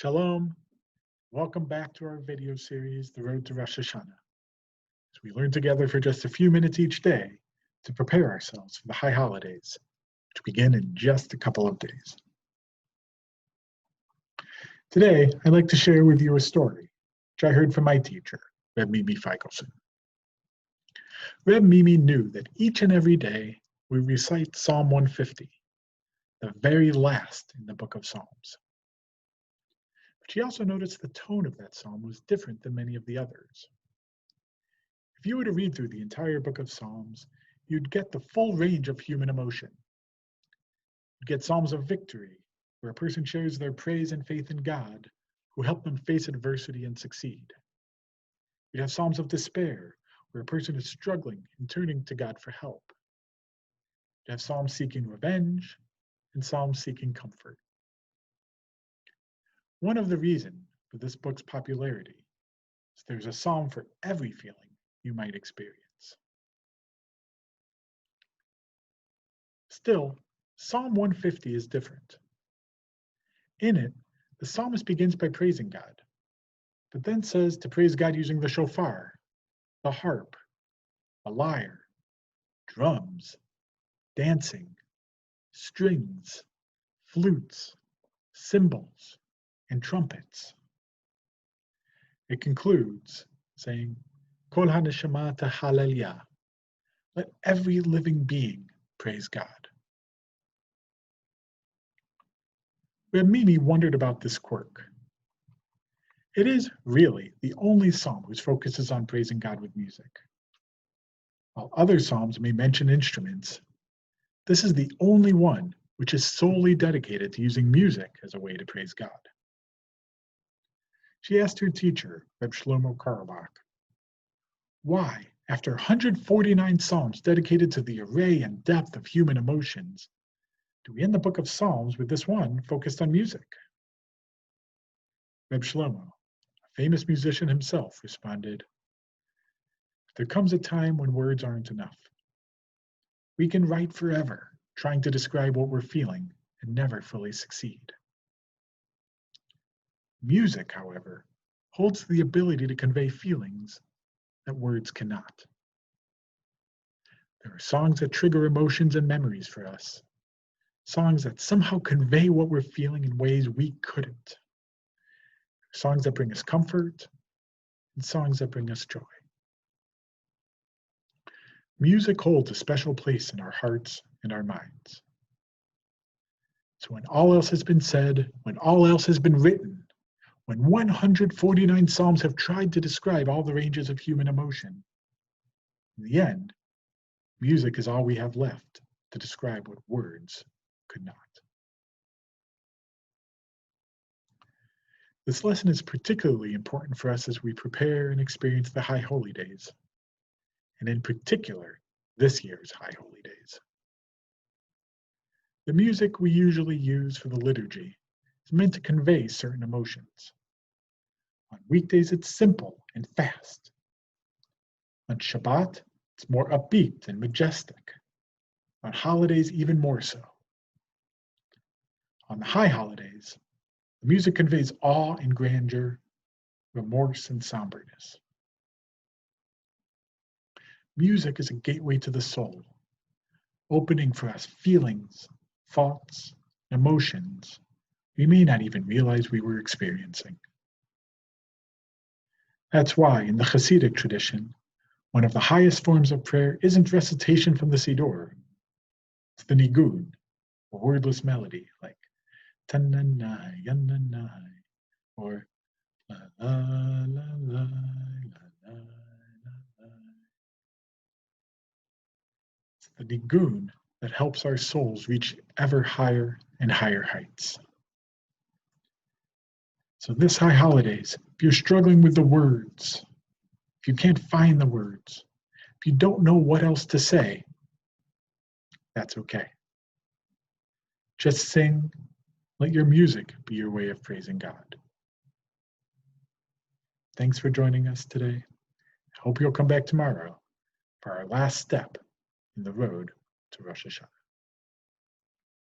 Shalom. Welcome back to our video series, The Road to Rosh Hashanah, as we learn together for just a few minutes each day to prepare ourselves for the high holidays, which begin in just a couple of days. Today, I'd like to share with you a story, which I heard from my teacher, Reb Mimi Feichelson. Reb Mimi knew that each and every day we recite Psalm 150, the very last in the book of Psalms. But she also noticed the tone of that psalm was different than many of the others. If you were to read through the entire book of Psalms, you'd get the full range of human emotion. You'd get psalms of victory, where a person shares their praise and faith in God, who helped them face adversity and succeed. You'd have psalms of despair, where a person is struggling and turning to God for help. You'd have psalms seeking revenge and psalms seeking comfort. One of the reasons for this book's popularity is there's a psalm for every feeling you might experience. Still, Psalm 150 is different. In it, the psalmist begins by praising God, but then says to praise God using the shofar, the harp, a lyre, drums, dancing, strings, flutes, cymbals, and trumpets. It concludes saying, Kol haneshama tahallelia, let every living being praise God. Reb Mimi wondered about this quirk. It is really the only psalm whose focus is on praising God with music. While other psalms may mention instruments, this is the only one which is solely dedicated to using music as a way to praise God. She asked her teacher, Reb Shlomo Karlbach, why, after 149 psalms dedicated to the array and depth of human emotions, do we end the book of Psalms with this one focused on music? Reb Shlomo, a famous musician himself, responded, there comes a time when words aren't enough. We can write forever, trying to describe what we're feeling and never fully succeed. Music, however, holds the ability to convey feelings that words cannot. There are songs that trigger emotions and memories for us, songs that somehow convey what we're feeling in ways we couldn't, songs that bring us comfort, and songs that bring us joy. Music holds a special place in our hearts and our minds. So when all else has been said, when all else has been written, when 149 psalms have tried to describe all the ranges of human emotion, in the end, music is all we have left to describe what words could not. This lesson is particularly important for us as we prepare and experience the High Holy Days, and in particular, this year's High Holy Days. The music we usually use for the liturgy is meant to convey certain emotions. On weekdays, it's simple and fast. On Shabbat, it's more upbeat and majestic. On holidays, even more so. On the high holidays, the music conveys awe and grandeur, remorse and somberness. Music is a gateway to the soul, opening for us feelings, thoughts, emotions we may not even realize we were experiencing. That's why, in the Hasidic tradition, one of the highest forms of prayer isn't recitation from the Siddur. It's the nigun, a wordless melody like tananai, yananai, or la la la la la la la. It's the nigun that helps our souls reach ever higher and higher heights. So this high holidays, if you're struggling with the words, if you can't find the words, if you don't know what else to say, that's okay. Just sing, let your music be your way of praising God. Thanks for joining us today. I hope you'll come back tomorrow for our last step in the road to Rosh Hashanah.